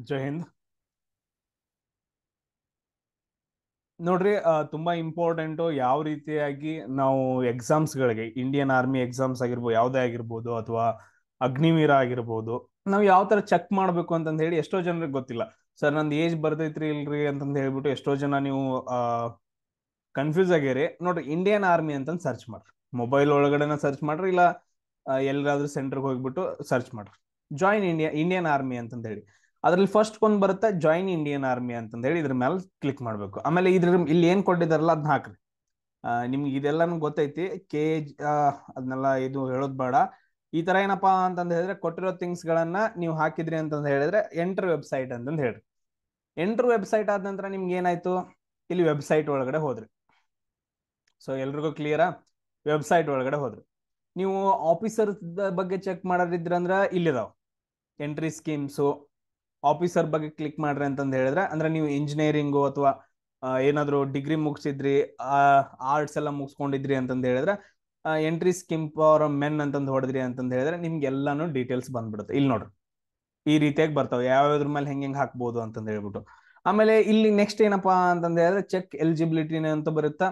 ಜೈ ಹಿಂದ್. ನೋಡ್ರಿ, ತುಂಬಾ ಇಂಪಾರ್ಟೆಂಟು ಯಾವ ರೀತಿಯಾಗಿ ನಾವು ಎಕ್ಸಾಮ್ಸ್ಗಳಿಗೆ, ಇಂಡಿಯನ್ ಆರ್ಮಿ ಎಕ್ಸಾಮ್ಸ್ ಆಗಿರ್ಬೋದು, ಯಾವುದೇ ಆಗಿರ್ಬೋದು, ಅಥವಾ ಅಗ್ನಿವೀರ ಆಗಿರ್ಬೋದು, ನಾವು ಯಾವ ತರ ಚೆಕ್ ಮಾಡ್ಬೇಕು ಅಂತಂದ ಹೇಳಿ ಎಷ್ಟೋ ಜನರಿಗೆ ಗೊತ್ತಿಲ್ಲ. ಸರ್, ನಂದು ಏಜ್ ಬರ್ತೈತ್ರಿ ಇಲ್ರಿ ಅಂತಂದು ಹೇಳ್ಬಿಟ್ಟು ಎಷ್ಟೋ ಜನ ನೀವು ಕನ್ಫ್ಯೂಸ್ ಆಗ್ಯಾರಿ. ನೋಡ್ರಿ, ಇಂಡಿಯನ್ ಆರ್ಮಿ ಅಂತಂದು ಸರ್ಚ್ ಮಾಡ್ರಿ, ಮೊಬೈಲ್ ಒಳಗಡೆನ ಸರ್ಚ್ ಮಾಡ್ರಿ, ಇಲ್ಲ ಎಲ್ಲಾದ್ರೂ ಸೆಂಟರ್ಗೆ ಹೋಗ್ಬಿಟ್ಟು ಸರ್ಚ್ ಮಾಡ್ರಿ, ಜಾಯಿನ್ ಇಂಡಿಯನ್ ಆರ್ಮಿ ಅಂತಂದ ಹೇಳಿ. ಅದ್ರಲ್ಲಿ ಫಸ್ಟ್ ಒಂದು ಬರುತ್ತೆ ಜಾಯಿನ್ ಇಂಡಿಯನ್ ಆರ್ಮಿ ಅಂತಂದ ಹೇಳಿ, ಇದ್ರ ಮೇಲೆ ಕ್ಲಿಕ್ ಮಾಡ್ಬೇಕು. ಆಮೇಲೆ ಇಲ್ಲಿ ಏನ್ ಕೊಟ್ಟಿದಾರಲ್ಲ ಅದನ್ನ ಹಾಕ್ರಿ. ನಿಮ್ಗೆ ಇದೆಲ್ಲಾನು ಗೊತ್ತೈತಿ, ಅದನ್ನೆಲ್ಲ ಇದು ಹೇಳೋದ್ ಬೇಡ. ಈ ತರ ಏನಪ್ಪಾ ಅಂತಂದ ಹೇಳಿದ್ರೆ, ಕೊಟ್ಟಿರೋ ಥಿಂಗ್ಸ್ ಗಳನ್ನ ನೀವು ಹಾಕಿದ್ರಿ ಅಂತಂದ ಹೇಳಿದ್ರೆ ಎಂಟರ್ ವೆಬ್ಸೈಟ್ ಅಂತಂದ್ ಹೇಳ್ರಿ. ಎಂಟರ್ ವೆಬ್ಸೈಟ್ ಆದ ನಂತರ ನಿಮ್ಗೆ ಏನಾಯ್ತು, ಇಲ್ಲಿ ವೆಬ್ಸೈಟ್ ಒಳಗಡೆ ಹೋದ್ರಿ. ಸೊ ಎಲ್ರಿಗೂ ಕ್ಲಿಯರಾ? ವೆಬ್ಸೈಟ್ ಒಳಗಡೆ ಹೋದ್ರಿ. ನೀವು ಆಫೀಸರ್ ಬಗ್ಗೆ ಚೆಕ್ ಮಾಡೋದಿದ್ರಂದ್ರ ಇಲ್ಲಿದಾವ್ ಎಂಟ್ರಿ ಸ್ಕೀಮ್ಸು. ಆಫೀಸರ್ ಬಗ್ಗೆ ಕ್ಲಿಕ್ ಮಾಡ್ರಿ ಅಂತಂದು ಹೇಳಿದ್ರೆ, ಅಂದ್ರೆ ನೀವು ಇಂಜಿನಿಯರಿಂಗು ಅಥವಾ ಏನಾದ್ರು ಡಿಗ್ರಿ ಮುಗಿಸಿದ್ರಿ, ಆರ್ಟ್ಸ್ ಎಲ್ಲ ಮುಗಿಸ್ಕೊಂಡಿದ್ರಿ ಅಂತಂದು ಹೇಳಿದ್ರೆ, ಎಂಟ್ರಿ ಸ್ಕೀಮ್ ಫಾರ್ ಮೆನ್ ಅಂತಂದು ಹೊಡೆದ್ರಿ ಅಂತಂದು ಹೇಳಿದ್ರೆ ನಿಮ್ಗೆ ಎಲ್ಲಾನು ಡೀಟೇಲ್ಸ್ ಬಂದ್ಬಿಡುತ್ತೆ. ಇಲ್ಲಿ ನೋಡ್ರಿ, ಈ ರೀತಿಯಾಗಿ ಬರ್ತಾವೆ, ಯಾವ್ಯಾವ್ದ್ರ ಮೇಲೆ ಹೆಂಗ್ ಹಾಕ್ಬೋದು ಅಂತಂದು ಹೇಳ್ಬಿಟ್ಟು. ಆಮೇಲೆ ಇಲ್ಲಿ ನೆಕ್ಸ್ಟ್ ಏನಪ್ಪಾ ಅಂತಂದ ಹೇಳಿದ್ರೆ ಚೆಕ್ ಎಲಿಜಿಬಿಲಿಟಿ ಅಂತ ಬರುತ್ತಾ.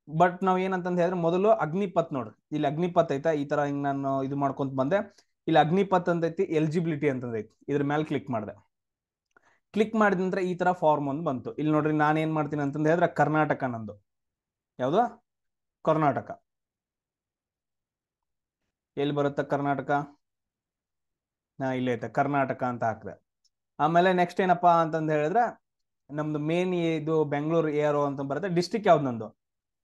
ಬಟ್ ನಾವ್ ಏನಂತಂದ ಹೇಳಿದ್ರೆ, ಮೊದಲು ಅಗ್ನಿಪತ್ ನೋಡ್ರಿ, ಇಲ್ಲಿ ಅಗ್ನಿಪತ್ ಐತಾ, ಈ ತರ ಹಿಂಗ್ ನಾನು ಇದು ಮಾಡ್ಕೊಂತ ಬಂದೆ. ಇಲ್ಲಿ ಅಗ್ನಿಪತ್ ಅಂತ ಐತಿ, ಎಲಿಜಿಬಿಲಿಟಿ ಅಂತಂದ ಐತಿ, ಇದ್ರ ಮೇಲೆ ಕ್ಲಿಕ್ ಮಾಡಿದೆ. ಕ್ಲಿಕ್ ಮಾಡಿದ ನಂತರ ಈ ತರ ಫಾರ್ಮ್ ಒಂದು ಬಂತು. ಇಲ್ಲಿ ನೋಡ್ರಿ, ನಾನು ಏನ್ ಮಾಡ್ತೀನಿ ಅಂತಂದ ಹೇಳಿದ್ರೆ, ಕರ್ನಾಟಕ ನಂದು ಯಾವ್ದು, ಕರ್ನಾಟಕ. ಎಲ್ಲಿ ಬರುತ್ತೆ ಕರ್ನಾಟಕ? ಇಲ್ಲೇ ಐತೆ, ಕರ್ನಾಟಕ ಅಂತ ಹಾಕಿದೆ. ಆಮೇಲೆ ನೆಕ್ಸ್ಟ್ ಏನಪ್ಪಾ ಅಂತಂದ ಹೇಳಿದ್ರೆ, ನಮ್ದು ಮೇನ್ ಇದು ಬೆಂಗಳೂರು ಏರೋ ಅಂತ ಬರುತ್ತೆ. ಡಿಸ್ಟಿಕ್ ಯಾವ್ದು ನಂದು,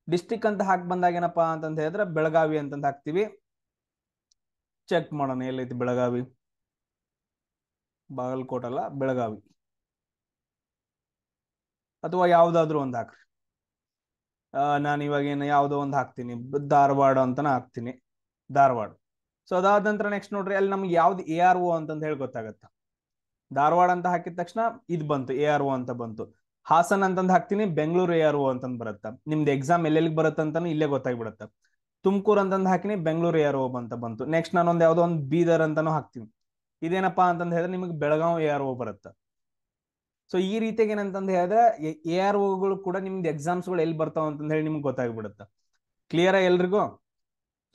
ಡಿಸ್ಟಿಕ್ ಅಂತ ಹಾಕಿ ಬಂದಾಗ ಏನಪ್ಪಾ ಅಂತಂದ ಹೇಳಿದ್ರೆ ಬೆಳಗಾವಿ ಅಂತಂದ ಹಾಕ್ತಿವಿ. ಚೆಕ್ ಮಾಡೋಣ ಎಲ್ಲೈತಿ ಬೆಳಗಾವಿ. ಬಾಗಲಕೋಟ್ ಅಲ್ಲ, ಬೆಳಗಾವಿ. ಅಥವಾ ಯಾವ್ದಾದ್ರು ಒಂದು ಹಾಕ್ರಿ. ನಾನು ಇವಾಗ ಏನು ಯಾವ್ದೋ ಒಂದು ಹಾಕ್ತೀನಿ, ಧಾರವಾಡ ಅಂತಾನೆ ಹಾಕ್ತೀನಿ, ಧಾರವಾಡ. ಸೊ ಅದಾದ ನಂತರ ನೆಕ್ಸ್ಟ್ ನೋಡ್ರಿ, ಅಲ್ಲಿ ನಮ್ಗೆ ಯಾವ್ದು ARO ಅಂತಂದ ಹೇಳಿ ಗೊತ್ತಾಗತ್ತ. ಧಾರವಾಡ ಅಂತ ಹಾಕಿದ ತಕ್ಷಣ ಇದು ಬಂತು, ARO ಅಂತ ಬಂತು. ಹಾಸನ್ ಅಂತಂದ್ ಹಾಕ್ತೀನಿ, ಬೆಂಗಳೂರು ARO ಅಂತಂದ್ ಬರುತ್ತ. ನಿಮ್ದು ಎಕ್ಸಾಮ್ ಎಲ್ಲೆಲ್ಲಿಗೆ ಬರುತ್ತೆ ಅಂತಾನು ಇಲ್ಲೇ ಗೊತ್ತಾಗ್ಬಿಡುತ್ತೆ. ತುಮಕೂರು ಅಂತಂದ್ ಹಾಕಿನಿ, ಬೆಂಗಳೂರು ARO ಅಂತ ಬಂತು. ನೆಕ್ಸ್ಟ್ ನಾನೊಂದು ಯಾವ್ದೋ ಒಂದು ಬೀದರ್ ಅಂತಾನು ಹಾಕ್ತೀನಿ. ಇದೇನಪ್ಪಾ ಅಂತಂದ್ ಹೇಳಿದ್ರೆ ನಿಮಗೆ ಬೆಳಗಾವ್ ARO ಬರುತ್ತೆ. ಸೊ ಈ ರೀತಿಯಾಗಿ ಏನಂತಂದ್ ಹೇಳಿದ್ರೆ AROಗಳು ಕೂಡ ನಿಮ್ದು ಎಕ್ಸಾಮ್ಸ್ಗಳು ಎಲ್ಲಿ ಬರ್ತಾವ ಅಂತಂದ್ ಹೇಳಿ ನಿಮ್ಗೆ ಗೊತ್ತಾಗ್ಬಿಡುತ್ತೆ. ಕ್ಲಿಯರ್ ಎಲ್ರಿಗೂ?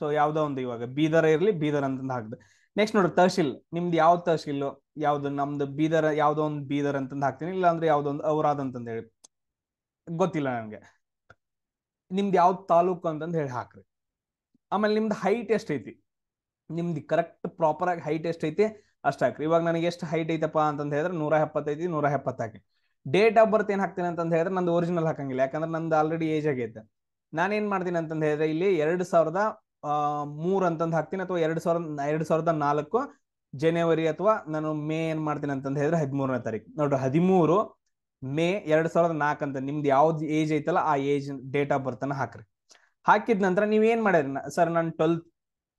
ಸೊ ಯಾವ್ದೋ ಒಂದು ಇವಾಗ ಬೀದರ್ ಇರ್ಲಿ, ಬೀದರ್ ಅಂತಂದ್ ಹಾಕ್ದೆ. ನೆಕ್ಸ್ಟ್ ನೋಡ್ರಿ, ತಹಶೀಲ್ ನಿಮ್ದು ಯಾವ ತಹಶೀಲ್, ಯಾವ್ದು ನಮ್ದು ಬೀದರ್, ಯಾವ್ದೋ ಒಂದು ಬೀದರ್ ಅಂತಂದ್ ಹಾಕ್ತೀನಿ, ಇಲ್ಲ ಅಂದ್ರೆ ಯಾವ್ದೋ ಒಂದು ಔರಾದ್ ಅಂತಂದ್ ಹೇಳಿ ಗೊತ್ತಿಲ್ಲ ನನಗೆ. ನಿಮ್ದು ಯಾವ್ದು ತಾಲೂಕು ಅಂತಂದ್ ಹೇಳಿ ಹಾಕ್ರಿ. ಆಮೇಲೆ ನಿಮ್ದು ಹೈಟ್ ಎಷ್ಟೈತಿ, ನಿಮ್ದು ಕರೆಕ್ಟ್ ಪ್ರಾಪರ್ ಆಗಿ ಹೈಟ್ ಎಷ್ಟೈತಿ ಅಷ್ಟ ಹಾಕ್ರಿ. ಇವಾಗ ನನಗೆ ಎಷ್ಟು ಹೈಟ್ ಐತಪ್ಪ ಅಂತಂದ್ ಹೇಳಿದ್ರೆ 170 170 ಹಾಕಿ. ಡೇಟ್ ಆಫ್ ಬರ್ತ್ ಏನ್ ಹಾಕ್ತೀನಿ ಅಂತಂದ್ ಹೇಳಿದ್ರೆ ನಂದು ಒರಿಜಿನಲ್ ಹಾಕಂಗಿಲ್ಲ, ಯಾಕಂದ್ರೆ ನಂದು ಆಲ್ರೆಡಿ ಏಜ್ ಆಗೈತೆ. ನಾನೇನ್ ಮಾಡ್ತೀನಿ ಅಂತಂದ್ ಹೇಳಿದ್ರೆ ಇಲ್ಲಿ 2003 ಅಂತಂದ್ ಹಾಕ್ತೀನಿ, ಅಥವಾ 2004 ಜನವರಿ, ಅಥವಾ ನಾನು ಮೇ ಏನ್ ಮಾಡ್ತೀನಿ ಅಂತಂದ್ ಹೇಳಿದ್ರೆ 13ನೇ ತಾರೀಕು. ನೋಡ್ರಿ, 13 ಮೇ 2004 ಅಂತ ನಿಮ್ದು ಯಾವ್ದು ಏಜ್ ಐತಲ್ಲ ಆ ಏಜ್ ಡೇಟ್ ಆಫ್ ಬರ್ತ್ ಅನ್ನ ಹಾಕ್ರಿ. ಹಾಕಿದ ನಂತರ ನೀವ್ ಏನ್ ಮಾಡ್ಯಾರ, ಸರ್ ನಾನು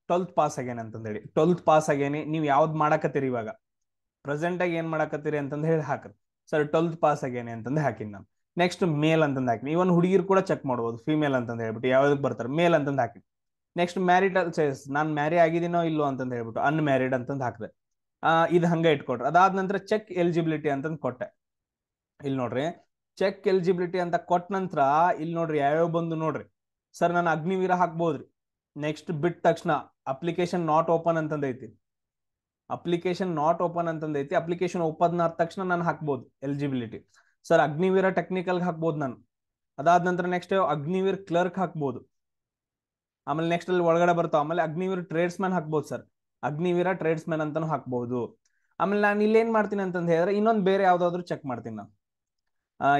ಟ್ವೆಲ್ತ್ ಪಾಸ್ ಆಗ್ಯಾನ ಅಂತಂದ್ ಹೇಳಿ, 12th ಪಾಸ್ ಆಗ್ಯಾನಿ. ನೀವು ಯಾವ್ದು ಮಾಡಕತ್ತೀರಿ ಇವಾಗ ಪ್ರೆಸೆಂಟ್ ಆಗಿ ಏನ್ ಮಾಡಕತ್ತೀರಿ ಅಂತಂದ್ ಹೇಳಿ ಹಾಕ್ರಿ. ಸರ್ 12th ಪಾಸ್ ಆಗ್ಯಾನಿ ಅಂತಂದ್ ಹಾಕಿನಿ ನಾನು. ನೆಕ್ಸ್ಟ್ ಮೇಲ್ ಅಂತಂದ್ ಹಾಕಿನಿ. ಇವನ್ ಹುಡುಗಿರು ಕೂಡ ಚೆಕ್ ಮಾಡ್ಬೋದು, ಫಿಮೇಲ್ ಅಂತಂದ್ ಹೇಳ್ಬಿಟ್ಟು ಯಾವ್ದಕ್ ಬರ್ತಾರೆ, ಮೇಲ್ ಅಂತಂದ್ ಹಾಕಿನಿ. ನೆಕ್ಸ್ಟ್ ಮ್ಯಾರಿಟಲ್ ಸ್ಟೇಟಸ್, ನಾನು ಮ್ಯಾರಿ ಆಗಿದ್ದೀನೋ ಇಲ್ಲೋ ಅಂತಂದ್ ಹೇಳ್ಬಿಟ್ಟು ಅನ್ಮ್ಯಾರಿಡ್ ಅಂತಂದ್ ಹಾಕಿದೆ. ಇದು ಹಂಗೆ ಇಟ್ಕೊಟ್ರೆ. ಅದಾದ ನಂತರ ಚೆಕ್ ಎಲಿಜಿಬಿಲಿಟಿ ಅಂತಂದ್ ಕೊಟ್ಟೆ. ಇಲ್ಲಿ ನೋಡ್ರಿ, ಚೆಕ್ ಎಲಿಜಿಬಿಲಿಟಿ ಅಂತ ಕೊಟ್ಟ ನಂತರ ಇಲ್ಲಿ ನೋಡ್ರಿ ಯಾವ್ಯಾವ ಬಂದು ನೋಡ್ರಿ. ಸರ್ ನಾನು ಅಗ್ನಿವೀರ ಹಾಕ್ಬೋದ್ರಿ. ನೆಕ್ಸ್ಟ್ ಬಿಟ್ಟ ತಕ್ಷಣ ಅಪ್ಲಿಕೇಶನ್ ನಾಟ್ ಓಪನ್ ಅಂತಂದ್ ಐತಿ, ಅಪ್ಲಿಕೇಶನ್ ನಾಟ್ ಓಪನ್ ಅಂತಂದ್ ಐತಿ. ಅಪ್ಲಿಕೇಶನ್ ಓಪನ್ ಆದ ತಕ್ಷಣ ನಾನು ಹಾಕ್ಬೋದು ಎಲಿಜಿಬಿಲಿಟಿ. ಸರ್ ಅಗ್ನಿವೀರ ಟೆಕ್ನಿಕಲ್ ಹಾಕ್ಬೋದು ನಾನು. ಅದಾದ ನಂತರ ನೆಕ್ಸ್ಟ್ ಅಗ್ನಿವೀರ್ ಕ್ಲರ್ಕ್ ಹಾಕ್ಬೋದು. ಆಮೇಲೆ ನೆಕ್ಸ್ಟ್ ಅಲ್ಲಿ ಒಳಗಡೆ ಬರ್ತಾವ. ಆಮೇಲೆ ಅಗ್ನಿವೀರ್ ಟ್ರೇಡ್ಸ್ ಮ್ಯಾನ್ ಹಾಕ್ಬೋದು ಸರ್, ಅಗ್ನಿವೀರ ಟ್ರೇಡ್ಸ್ ಮ್ಯಾನ್ ಅಂತಾನು ಹಾಕ್ಬಹುದು. ಆಮೇಲೆ ನಾನು ಇಲ್ಲಿ ಏನ್ ಮಾಡ್ತೀನಿ ಅಂತಂದ್ ಹೇಳಿದ್ರೆ ಇನ್ನೊಂದು ಬೇರೆ ಯಾವ್ದಾದ್ರು ಚೆಕ್ ಮಾಡ್ತೀನಿ ನಾನು.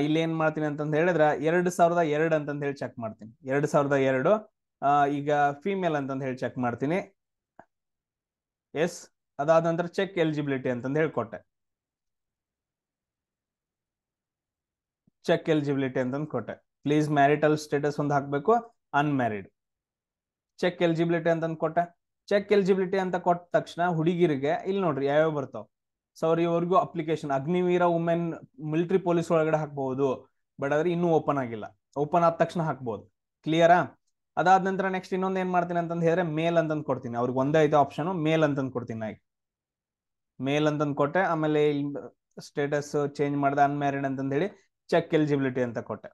ಇಲ್ಲಿ ಏನ್ ಮಾಡ್ತೀನಿ ಅಂತಂದ್ ಹೇಳಿದ್ರೆ 2002 ಅಂತಂದ್ ಹೇಳಿ ಚೆಕ್ ಮಾಡ್ತೀನಿ. 2002 ಈಗ ಫಿಮೇಲ್ ಅಂತಂದ್ ಹೇಳಿ ಚೆಕ್ ಮಾಡ್ತೀನಿ. ಎಸ್. ಅದಾದ ನಂತರ ಚೆಕ್ ಎಲಿಜಿಬಿಲಿಟಿ ಅಂತಂದ್ ಹೇಳಿ ಕೊಟ್ಟೆ. ಚೆಕ್ ಎಲಿಜಿಬಿಲಿಟಿ ಅಂತಂದ್ ಕೊಟ್ಟೆ. ಪ್ಲೀಸ್ ಮ್ಯಾರಿಟಲ್ ಸ್ಟೇಟಸ್ ಒಂದು ಹಾಕ್ಬೇಕು, ಅನ್ಮ್ಯಾರಿಡ್. ಚೆಕ್ ಎಲಿಜಿಬಿಲಿಟಿ ಅಂತಂದ್ ಕೊಟ್ಟೆ. ಚೆಕ್ ಎಲಿಜಿಬಿಲಿಟಿ ಅಂತ ಕೊಟ್ಟ ತಕ್ಷಣ ಹುಡುಗಿರಿಗೆ ಇಲ್ಲಿ ನೋಡ್ರಿ ಯಾವ್ಯಾವ ಬರ್ತಾವ. ಸೊ ಇವ್ರಿಗೂ application Agniveer women military police ಒಳಗಡೆ ಹಾಕ್ಬಹುದು. ಬಟ್ ಆದ್ರೆ ಇನ್ನೂ ಓಪನ್ ಆಗಿಲ್ಲ, ಓಪನ್ ಆದ ತಕ್ಷಣ ಹಾಕ್ಬಹುದು. ಕ್ಲಿಯರಾ? ಅದಾದ ನಂತರ ನೆಕ್ಸ್ಟ್ ಇನ್ನೊಂದು ಏನ್ ಮಾಡ್ತೀನಿ ಅಂತಂದ್ ಹೇಳಿದ್ರೆ ಮೇಲ್ ಅಂತಂದ್ ಕೊಡ್ತೀನಿ. ಅವ್ರಿಗೆ ಒಂದೇ ಐತೆ ಆಪ್ಷನ್, ಮೇಲ್ ಅಂತಂದ್ ಕೊಡ್ತೀನಿ. ನಾ ಮೇಲ್ ಅಂತಂದ್ ಕೊಟ್ಟೆ. ಆಮೇಲೆ ಸ್ಟೇಟಸ್ ಚೇಂಜ್ ಮಾಡ್ದೆ ಅನ್ಮ್ಯಾರಿಡ್ ಅಂತಂದು ಹೇಳಿ ಚೆಕ್ ಎಲಿಜಿಬಿಲಿಟಿ ಅಂತ ಕೊಟ್ಟೆ.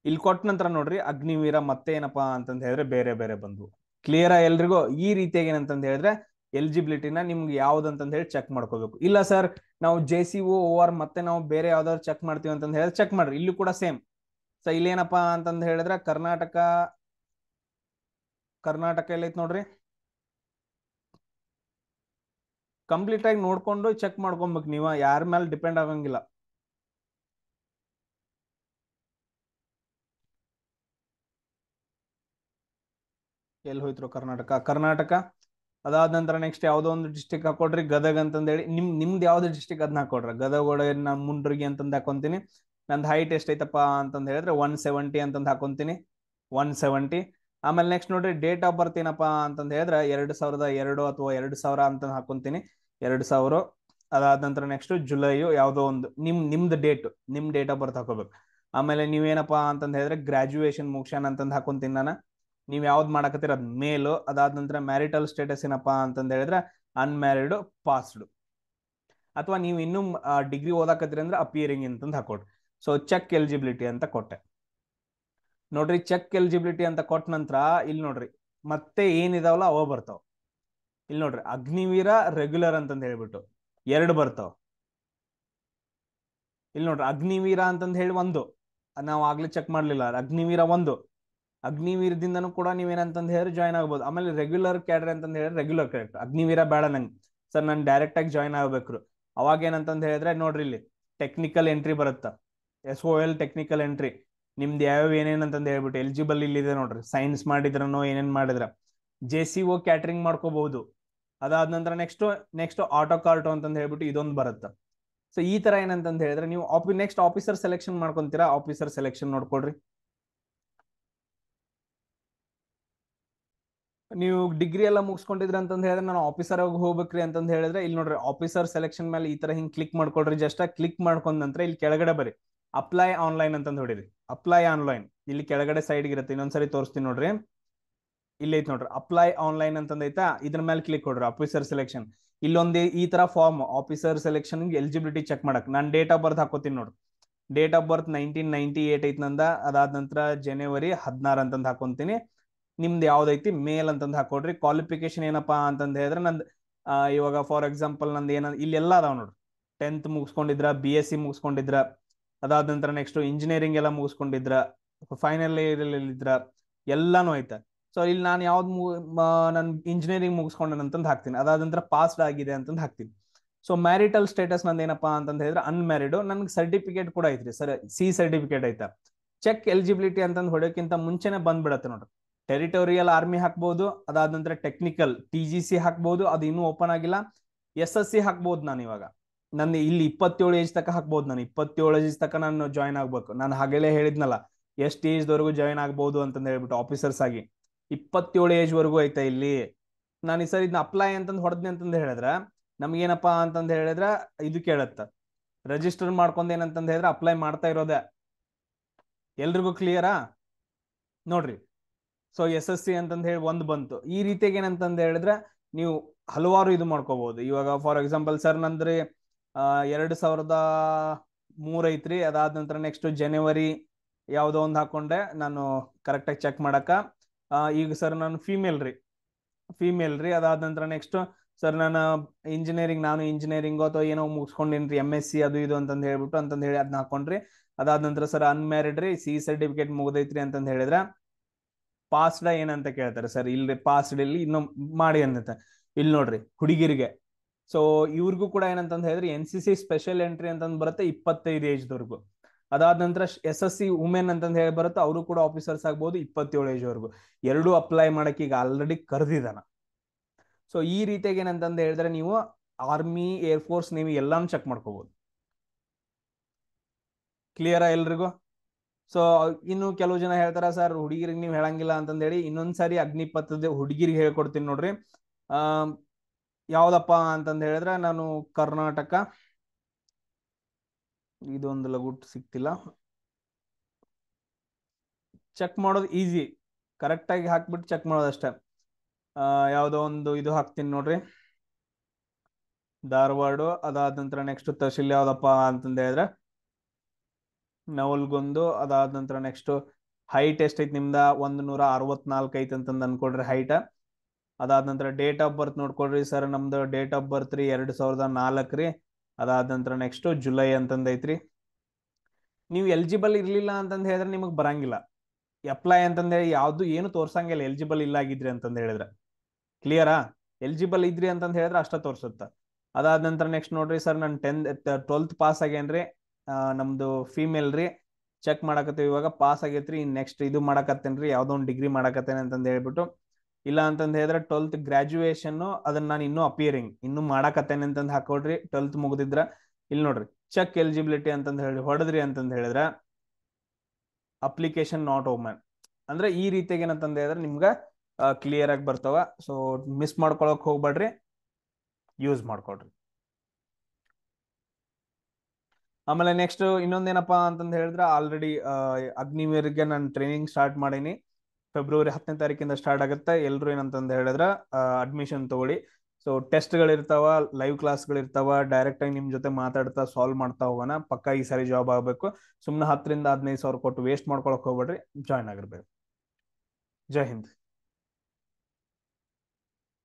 ಇಲ್ಲಿ ಕೊಟ್ಟ ನಂತರ ನೋಡ್ರಿ ಅಗ್ನಿವೀರ ಮತ್ತೆ ಏನಪ್ಪಾ ಅಂತಂದ ಹೇಳಿದ್ರೆ ಬೇರೆ ಬೇರೆ ಬಂದ್ವು. ಕ್ಲಿಯರ್ ಎಲ್ರಿಗೂ? ಈ ರೀತಿಯಾಗಿ ಏನಂತಂದ ಹೇಳಿದ್ರೆ ಎಲಿಜಿಬಿಲಿಟಿನ ನಿಮ್ಗೆ ಯಾವ್ದಂತಂದ ಹೇಳಿ ಚೆಕ್ ಮಾಡ್ಕೋಬೇಕು. ಇಲ್ಲ ಸರ್ ನಾವು JCO/OR ಮತ್ತೆ ನಾವು ಬೇರೆ ಯಾವ್ದಾದ್ರು ಚೆಕ್ ಮಾಡ್ತೀವಿ ಅಂತಂದ ಹೇಳಿದ್ರೆ ಚೆಕ್ ಮಾಡ್ರಿ, ಇಲ್ಲೂ ಕೂಡ ಸೇಮ್. ಸೊ ಇಲ್ಲೇನಪ್ಪಾ ಅಂತಂದ ಹೇಳಿದ್ರೆ ಕರ್ನಾಟಕ ಎಲ್ಲೈತ್ ನೋಡ್ರಿ, ಕಂಪ್ಲೀಟ್ ಆಗಿ ನೋಡ್ಕೊಂಡು ಚೆಕ್ ಮಾಡ್ಕೊಬೇಕು. ನೀವು ಯಾರ ಮೇಲೆ ಡಿಪೆಂಡ್ ಆಗಂಗಿಲ್ಲ. ಎಲ್ಲಿ ಹೋಯ್ತು ಕರ್ನಾಟಕ ಅದಾದ ನಂತರ ನೆಕ್ಸ್ಟ್ ಯಾವ್ದೋ ಒಂದು ಡಿಸ್ಟಿಕ್ ಹಾಕೊಡ್ರಿ, ಗದಗ ಅಂತಂದ ಹೇಳಿ. ನಿಮ್ದು ಯಾವ್ದು ಡಿಸ್ಟಿಕ್ ಅದನ್ನ ಹಾಕೊಡ್ರಿ. ಗದಗ ನಾನು ಮುಂಡ್ರಿಗೆ ಅಂತಂದು ಹಾಕೊಂತೀನಿ. ನಂದು ಹೈಟ್ ಎಷ್ಟೈತಪ್ಪ ಅಂತಂದ ಹೇಳಿದ್ರೆ 170 ಅಂತಂದು ಹಾಕೊಂತೀನಿ, 170. ಆಮೇಲೆ ನೆಕ್ಸ್ಟ್ ನೋಡ್ರಿ ಡೇಟ್ ಆಫ್ ಬರ್ತ್ ಏನಪ್ಪಾ ಅಂತಂದ ಹೇಳಿದ್ರೆ 2002 ಅಥವಾ 2000 ಅಂತ ಹಾಕೊಂತೀನಿ, 2000. ಅದಾದ ನಂತರ ನೆಕ್ಸ್ಟ್ ಜುಲೈಯು ಯಾವ್ದೋ ಒಂದು ನಿಮ್ದು ನಿಮ್ ಡೇಟ್ ಆಫ್ ಬರ್ತ್ ಹಾಕೋಬೇಕು. ಆಮೇಲೆ ನೀವೇನಪ್ಪಾ ಅಂತಂದ ಹೇಳಿದ್ರೆ ಗ್ರಾಜುಯೇಷನ್ ಮುಗ್ಸ್ಯಾನ ಅಂತಂದು ಹಾಕೊಂತೀನಿ ನಾನು. ನೀವ್ ಯಾವ್ದು ಮಾಡಕತ್ತೀರ ಅದ್ ಮೇಲು. ಅದಾದ ನಂತರ ಮ್ಯಾರಿಟಲ್ ಸ್ಟೇಟಸ್ ಏನಪ್ಪಾ ಅಂತಂದ ಹೇಳಿದ್ರೆ ಅನ್ಮ್ಯಾರಿಡ್, ಪಾಸ್ಡ್. ಅಥವಾ ನೀವು ಇನ್ನೂ ಡಿಗ್ರಿ ಓದಾಕತ್ತೀರಿ ಅಂದ್ರೆ ಅಪಿಯರಿಂಗ್ ಅಂತಂದು ಹಾಕೊಡ್ರಿ. ಸೊ ಚೆಕ್ ಎಲಿಜಿಬಿಲಿಟಿ ಅಂತ ಕೊಟ್ಟೆ ನೋಡ್ರಿ. ಚೆಕ್ ಎಲಿಜಿಬಿಲಿಟಿ ಅಂತ ಕೊಟ್ಟ ನಂತರ ಇಲ್ಲಿ ನೋಡ್ರಿ ಮತ್ತೆ ಏನಿದಾವಲ್ಲ ಅವ ಬರ್ತಾವ. ಇಲ್ಲಿ ನೋಡ್ರಿ ಅಗ್ನಿವೀರ ರೆಗ್ಯುಲರ್ ಅಂತಂದು ಹೇಳ್ಬಿಟ್ಟು 2 ಬರ್ತಾವ. ಇಲ್ಲಿ ನೋಡ್ರಿ ಅಗ್ನಿವೀರ ಅಂತಂದು ಹೇಳಿ ಒಂದು, ನಾವು ಆಗ್ಲೇ ಚೆಕ್ ಮಾಡ್ಲಿಲ್ಲ. ಅಗ್ನಿವೀರ ಒಂದು, ಅಗ್ನಿವೀರದಿಂದನೂ ಕೂಡ ನೀವೇನಂತಂದು ಹೇಳಿದ್ರೆ ಜಾಯ್ನ್ ಆಗ್ಬೋದು. ಆಮೇಲೆ ರೆಗ್ಯುಲರ್ ಕ್ಯಾಡರ್ ಅಂತಂದು ಹೇಳಿದ್ರೆ ರೆಗ್ಯುಲರ್ ಕ್ಯಾಡರ್, ಅಗ್ನಿವೀರ ಬೇಡ ನಂಗೆ ಸರ್, ನಾನು ಡೈರೆಕ್ಟ್ ಆಗಿ ಜಾಯ್ನ್ ಆಗ್ಬೇಕ್ರು. ಅವಾಗ ಏನಂತಂದು ಹೇಳಿದ್ರೆ ನೋಡ್ರಿ ಇಲ್ಲಿ ಟೆಕ್ನಿಕಲ್ ಎಂಟ್ರಿ ಬರುತ್ತಾ, SOL ಟೆಕ್ನಿಕಲ್ ಎಂಟ್ರಿ. ನಿಮ್ದು ಯಾವ್ಯಾವ ಏನೇನಂತಂದು ಹೇಳ್ಬಿಟ್ಟು ಎಲಿಜಿಬಲ್ ಇಲ್ಲಿದೆ ನೋಡ್ರಿ. ಸೈನ್ಸ್ ಮಾಡಿದ್ರನೋ ಏನೇನ್ ಮಾಡಿದ್ರ JCO ಕ್ಯಾಟ್ರಿಂಗ್ ಮಾಡ್ಕೋಬಹುದು. ಅದಾದ ನಂತರ ನೆಕ್ಸ್ಟ್ ಆಟೋ ಕಾರ್ಟೋ ಅಂತಂದು ಹೇಳ್ಬಿಟ್ಟು ಇದೊಂದು ಬರುತ್ತೆ. ಸೊ ಈ ತರ ಏನಂತಂದು ಹೇಳಿದ್ರೆ ನೀವು ನೆಕ್ಸ್ಟ್ ಆಫೀಸರ್ ಸೆಲೆಕ್ಷನ್ ಮಾಡ್ಕೊಂತೀರಾ. ಆಫೀಸರ್ ಸೆಲೆಕ್ಷನ್ ನೋಡ್ಕೊಡ್ರಿ. ನೀವು ಡಿಗ್ರಿ ಎಲ್ಲ ಮುಗಿಸ್ಕೊಂಡಿದ್ರಿ ಅಂತಂದ ಹೇಳಿದ್ರೆ ನಾನು ಆಫೀಸರ್ ಆಗಿ ಹೋಗ್ಬೇಕ್ರಿ ಅಂತಂದ ಹೇಳಿದ್ರೆ ಇಲ್ಲಿ ನೋಡ್ರಿ ಆಫೀಸರ್ ಸೆಲೆಕ್ಷನ್ ಮೇಲೆ ಈ ತರ ಹಿಂಗ್ ಕ್ಲಿಕ್ ಮಾಡ್ಕೊಡ್ರಿ. ಜಸ್ಟ್ ಕ್ಲಿಕ್ ಮಾಡ್ಕೊಂಡ ನಂತರ ಇಲ್ಲಿ ಕೆಳಗಡೆ ಬರ್ರಿ ಅಪ್ಲೈ ಆನ್ಲೈನ್ ಅಂತಂದ್ ಹೊಡಿರಿ. ಅಪ್ಲೈ ಆನ್ಲೈನ್ ಇಲ್ಲಿ ಕೆಳಗಡೆ ಸೈಡ್ ಇರುತ್ತೆ. ಇನ್ನೊಂದ್ಸರಿ ತೋರಿಸ್ತೀನಿ ನೋಡ್ರಿ. ಇಲ್ಲಿ ಐತ್ ನೋಡ್ರಿ ಅಪ್ಲೈ ಆನ್ಲೈನ್ ಅಂತಂದ ಐತಾ, ಇದ್ರ ಮೇಲೆ ಕ್ಲಿಕ್ ಕೊಡ್ರಿ. ಆಫೀಸರ್ ಸೆಲೆಕ್ಷನ್ ಇಲ್ಲೊಂದು ಈ ತರ farm officer selection eligibility check ಮಾಡಕ್ ನಾನು ಡೇಟ್ ಆಫ್ ಬರ್ತ್ ಹಾಕೋತೀನಿ ನೋಡ್ರಿ. ಡೇಟ್ ಆಫ್ ಬರ್ತ್ 1998 ಐತ್ ನಂದ. ಅದಾದ ನಂತರ ಜನವರಿ 16 ಅಂತಂದ್ ಹಾಕೊಂತೀನಿ. ನಿಮ್ದು ಯಾವ್ದೈತಿ ಮೇಲ್ ಅಂತಂದ್ ಹಾಕೊಡ್ರಿ. ಕ್ವಾಲಿಫಿಕೇಶನ್ ಏನಪ್ಪಾ ಅಂತಂದ ಹೇಳಿದ್ರೆ ನಂದು ಇವಾಗ ಫಾರ್ ಎಕ್ಸಾಂಪಲ್ ನಂದು ಇಲ್ಲೆಲ್ಲ ಅದಾವ ನೋಡ್ರಿ. 10th ಮುಗಿಸ್ಕೊಂಡಿದ್ರ, BSc ಮುಗಿಸ್ಕೊಂಡಿದ್ರ, ಅದಾದ ನಂತರ ನೆಕ್ಸ್ಟ್ ಇಂಜಿನಿಯರಿಂಗ್ ಎಲ್ಲ ಮುಗಿಸ್ಕೊಂಡಿದ್ರ, ಫೈನಲ್ ಇಯರ್ ಇದ್ರ, ಎಲ್ಲಾನು ಐತೆ. ಸೊ ಇಲ್ಲಿ ನಾನು ಯಾವ್ದು ನನ್ ಇಂಜಿನಿಯರಿಂಗ್ ಮುಗಿಸ್ಕೊಂಡೆ ಅಂತಂದು ಹಾಕ್ತೀನಿ. ಅದಾದ ನಂತರ ಪಾಸ್ಡ್ ಆಗಿದೆ ಅಂತಂದು ಹಾಕ್ತೀನಿ. ಸೊ ಮ್ಯಾರಿಟಲ್ ಸ್ಟೇಟಸ್ ನಂದು ಏನಪ್ಪಾ ಅಂತಂದ ಹೇಳಿದ್ರೆ ಅನ್ಮ್ಯಾರಿಡ್. ನನ್ಗೆ ಸರ್ಟಿಫಿಕೇಟ್ ಕೂಡ ಐತ್ರಿ ಸರ್, C ಸರ್ಟಿಫಿಕೇಟ್ ಐತಾ. ಚೆಕ್ ಎಲಿಜಿಬಿಲಿಟಿ ಅಂತಂದು ಹೊಡೋಕ್ಕಿಂತ ಮುಂಚೆನೆ ಬಂದ್ಬಿಡತ್ತೆ ನೋಡ್ರಿ. ಟೆರಿಟೋರಿಯಲ್ ಆರ್ಮಿ ಹಾಕ್ಬಹುದು. ಅದಾದ ನಂತರ ಟೆಕ್ನಿಕಲ್ TGC ಹಾಕ್ಬಹುದು, ಅದು ಇನ್ನೂ ಓಪನ್ ಆಗಿಲ್ಲ. SSC ಹಾಕ್ಬಹುದು. ನಾನು ಇವಾಗ ನನ್ನ ಇಲ್ಲಿ 27 ಏಜ್ ತಕ ಹಾಕ್ಬಹುದು. ನಾನು 27 ಏಜ್ ತಕ ನಾನು ಜಾಯ್ನ್ ಆಗ್ಬೇಕು. ನಾನು ಹಾಗೆಲ್ಲೇ ಹೇಳಿದ್ನಲ್ಲ ಎಷ್ಟು ಏಜ್ ವರೆಗೂ ಜಾಯ್ನ್ ಆಗ್ಬಹುದು ಅಂತಂದ ಹೇಳ್ಬಿಟ್ಟು ಆಫೀಸರ್ಸ್ ಆಗಿ 27 ಏಜ್ ವರೆಗೂ ಐತೆ ಇಲ್ಲಿ. ನಾನು ಈ ಸರಿ ಇದನ್ನ ಅಪ್ಲೈ ಅಂತಂದು ಹೊಡೆದ್ನಿ ಅಂತಂದು ಹೇಳಿದ್ರೆ ನಮ್ಗೇನಪ್ಪಾ ಅಂತಂದ ಹೇಳಿದ್ರೆ ಇದು ಕೇಳತ್ತ ರಿಜಿಸ್ಟರ್ ಮಾಡ್ಕೊಂಡ್ ಏನಂತಂದ ಹೇಳಿದ್ರೆ ಅಪ್ಲೈ ಮಾಡ್ತಾ ಇರೋದೆ. ಎಲ್ರಿಗೂ ಕ್ಲಿಯರಾ ನೋಡ್ರಿ. ಸೊ SSC ಅಂತಂದ ಹೇಳಿ ಒಂದು ಬಂತು. ಈ ರೀತಿಯಾಗಿ ಏನಂತಂದ ಹೇಳಿದ್ರೆ ನೀವು ಹಲವಾರು ಇದು ಮಾಡ್ಕೋಬಹುದು. ಇವಾಗ ಫಾರ್ ಎಕ್ಸಾಂಪಲ್ ಸರ್ ನಂದ್ರಿ 2003 ಐತ್ರಿ. ಅದಾದ ನಂತರ ನೆಕ್ಸ್ಟ್ ಜನವರಿ ಯಾವ್ದೋ ಒಂದು ಹಾಕೊಂಡೆ ನಾನು ಕರೆಕ್ಟಾಗಿ ಚೆಕ್ ಮಾಡಕ. ಈಗ ಸರ್ ನಾನು ಫೀಮೇಲ್ ರೀ. ಅದಾದ ನಂತರ ನೆಕ್ಸ್ಟ್ ಸರ್ ನಾನು ಇಂಜಿನಿಯರಿಂಗ್ ಅಥವಾ ಏನೋ ಮುಗಿಸ್ಕೊಂಡೇನ್ರಿ MSc ಅದು ಇದು ಅಂತಂದು ಹೇಳ್ಬಿಟ್ಟು ಅಂತಂದು ಹೇಳಿ ಅದನ್ನ ಹಾಕೊಂಡ್ರಿ. ಅದಾದ ನಂತರ ಸರ್ ಅನ್ಮ್ಯಾರಿಡ್ ರೀ, C ಸರ್ಟಿಫಿಕೇಟ್ ಮುಗ್ದೈತ್ರಿ ಅಂತಂದು ಹೇಳಿದ್ರೆ ಪಾಸ್ಡ್ ಏನಂತ ಕೇಳ್ತಾರೆ ಸರ್. ಇಲ್ಲಿ ಪಾಸ್ಡ್ ಇಲ್ಲಿ ಇನ್ನೂ ಮಾಡಿ ಅಂತ ಇಲ್ಲಿ ನೋಡ್ರಿ ಹುಡುಗಿರಿಗೆ. ಸೊ ಇವ್ರಿಗೂ ಕೂಡ ಏನಂತಂದ ಹೇಳಿದ್ರೆ NCC ಸ್ಪೆಷಲ್ ಎಂಟ್ರಿ ಅಂತಂದ್ ಬರುತ್ತೆ 25 ಏಜ್ವರೆಗೂ. ಅದಾದ ನಂತರ SSC ವುಮೆನ್ ಅಂತಂದ್ ಹೇಳಿ ಬರುತ್ತೆ, ಅವರು ಕೂಡ ಆಫೀಸರ್ಸ್ ಆಗ್ಬಹುದು 27 ಏಜ್ ವರೆಗೂ. ಎರಡೂ ಅಪ್ಲೈ ಮಾಡಕ್ಕೆ ಈಗ ಆಲ್ರೆಡಿ ಕರೆದಿದ್ದಾನ. ಸೊ ಈ ರೀತಿಯಾಗಿ ಏನಂತಂದ ಹೇಳಿದ್ರೆ ನೀವು ಆರ್ಮಿ, ಏರ್ಫೋರ್ಸ್, ನೇವಿ ಎಲ್ಲಾನು ಚೆಕ್ ಮಾಡ್ಕೋಬಹುದು. ಕ್ಲಿಯರಾ ಎಲ್ರಿಗೂ? ಸೊ ಇನ್ನು ಕೆಲವು ಜನ ಹೇಳ್ತಾರ ಸರ್ ಹುಡುಗಿರಿಗೆ ನೀವು ಹೇಳಂಗಿಲ್ಲ ಅಂತಂದ ಹೇಳಿ. ಇನ್ನೊಂದ್ಸಾರಿ ಅಗ್ನಿಪಥದ ಹುಡುಗಿರಿಗೆ ಹೇಳ್ಕೊಡ್ತೀನಿ ನೋಡ್ರಿ. ಯಾವ್ದಪ್ಪ ಅಂತಂದ ಹೇಳಿದ್ರೆ ನಾನು ಕರ್ನಾಟಕ, ಇದೊಂದು ಲಗುಟ್ ಸಿಕ್ತಿಲ್ಲ. ಚೆಕ್ ಮಾಡೋದು ಈಸಿ, ಕರೆಕ್ಟ್ ಆಗಿ ಹಾಕ್ಬಿಟ್ಟು ಚೆಕ್ ಮಾಡೋದು ಅಷ್ಟೇ. ಯಾವ್ದೋ ಒಂದು ಇದು ಹಾಕ್ತೀನಿ ನೋಡ್ರಿ. ಧಾರವಾಡ. ಅದಾದ ನಂತರ ನೆಕ್ಸ್ಟ್ ತಹಶೀಲ್ ಯಾವ್ದಪ್ಪ ಅಂತಂದ ಹೇಳಿದ್ರೆ ನವಲ್ಗೊಂದು. ಅದಾದ ನಂತರ ನೆಕ್ಸ್ಟ್ ಹೈಟ್ ಎಷ್ಟೈತಿ ನಿಮ್ದ 164 ಐತಿ ಅಂತಂದು ಅನ್ಕೊಡ್ರಿ ಹೈಟ್. ಅದಾದ ನಂತರ ಡೇಟ್ ಆಫ್ ಬರ್ತ್ ನೋಡ್ಕೊಡ್ರಿ ಸರ್. ನಮ್ದು ಡೇಟ್ ಆಫ್ ಬರ್ತ್ ರೀ 2004 ರೀ. ಅದಾದ ನಂತರ ನೆಕ್ಸ್ಟ್ ಜುಲೈ ಅಂತಂದ ಐತ್ರಿ. ನೀವು ಎಲಿಜಿಬಲ್ ಇರ್ಲಿಲ್ಲ ಅಂತಂದ ಹೇಳಿದ್ರೆ ನಿಮಗೆ ಬರಂಗಿಲ್ಲ. ಅಪ್ಲೈ ಅಂತಂದ ಹೇಳಿ ಯಾವ್ದು ಏನು ತೋರ್ಸಂಗಿಲ್ಲ ಎಲಿಜಿಬಲ್ ಇಲ್ಲ ಆಗಿದ್ರಿ ಅಂತಂದ ಹೇಳಿದ್ರೆ. ಕ್ಲಿಯರಾ? ಎಲಿಜಿಬಲ್ ಇದ್ರಿ ಅಂತಂದ ಹೇಳಿದ್ರೆ ಅಷ್ಟ ತೋರ್ಸುತ್ತ. ಅದಾದ ನಂತರ ನೆಕ್ಸ್ಟ್ ನೋಡ್ರಿ ಸರ್, ನಾನು 12th ಪಾಸ್ ಆಗೇನ್ರಿ. ನಮ್ದು ಫೀಮೇಲ್ ರೀ. ಚೆಕ್ ಮಾಡಕತ್ತೀವಿ ಇವಾಗ. ಪಾಸ್ ಆಗೈತ್ರಿ. ನೆಕ್ಸ್ಟ್ ಇದು ಮಾಡಕತ್ತೇನ್ರಿ, ಯಾವ್ದೋ ಒಂದು ಡಿಗ್ರಿ ಮಾಡಕತ್ತೇನೆ ಅಂತಂದ ಹೇಳ್ಬಿಟ್ಟು. ಇಲ್ಲ ಅಂತಂದ ಹೇಳಿದ್ರೆ 12th ಗ್ರಾಜುಯೇಷನ್ ಅದನ್ನ ನಾನು ಇನ್ನೂ ಅಪಿಯರಿಂಗ್ ಇನ್ನೂ ಮಾಡಕತ್ತೇನೆ ಅಂತಂದು ಹಾಕೊಡ್ರಿ. 12th ಮುಗಿದಿದ್ರ ಇಲ್ಲಿ ನೋಡ್ರಿ ಚೆಕ್ ಎಲಿಜಿಬಿಲಿಟಿ ಅಂತಂದ ಹೇಳಿ ಹೊಡೆದ್ರಿ ಅಂತಂದ ಹೇಳಿದ್ರ ಅಪ್ಲಿಕೇಶನ್ ನಾಟ್ ಓಪನ್. ಅಂದ್ರೆ ಈ ರೀತಿಯಾಗಿ ಏನಂತಂದ ಹೇಳಿದ್ರೆ ನಿಮ್ಗೆ ಕ್ಲಿಯರ್ ಆಗಿ ಬರ್ತಾವ. ಸೊ ಮಿಸ್ ಮಾಡ್ಕೊಳಕ್ ಹೋಗ್ಬೇಡ್ರಿ, ಯೂಸ್ ಮಾಡ್ಕೊಡ್ರಿ. ಆಮೇಲೆ ನೆಕ್ಸ್ಟ್ ಇನ್ನೊಂದೇನಪ್ಪಾ ಅಂತಂದ ಹೇಳಿದ್ರೆ ಆಲ್ರೆಡಿ ಅಗ್ನಿವೀರ್ಗೆ ನಾನು ಟ್ರೈನಿಂಗ್ ಸ್ಟಾರ್ಟ್ ಮಾಡೀನಿ. ಫೆಬ್ರವರಿ 10ನೇ ತಾರೀಕಿಂದ ಸ್ಟಾರ್ಟ್ ಆಗುತ್ತೆ. ಎಲ್ರು ಏನಂತಂದ ಹೇಳಿದ್ರೆ ಅಡ್ಮಿಷನ್ ತಗೊಳ್ಳಿ. ಸೊ ಟೆಸ್ಟ್ಗಳಿರ್ತಾವ, ಲೈವ್ ಕ್ಲಾಸ್ಗಳಿರ್ತಾವ, ಡೈರೆಕ್ಟ್ ಆಗಿ ನಿಮ್ ಜೊತೆ ಮಾತಾಡ್ತಾ ಸಾಲ್ವ್ ಮಾಡ್ತಾ ಹೋಗೋಣ. ಪಕ್ಕ ಈ ಸಾರಿ ಜಾಬ್ ಆಗಬೇಕು. ಸುಮ್ಮನೆ 10,000 ರಿಂದ 15,000 ಕೊಟ್ಟು ವೇಸ್ಟ್ ಮಾಡ್ಕೊಳಕ್ ಹೋಗ್ಬೇಡ್ರಿ, ಜಾಯ್ನ್ ಆಗಿರ್ಬೇಕು. ಜೈ ಹಿಂದ್.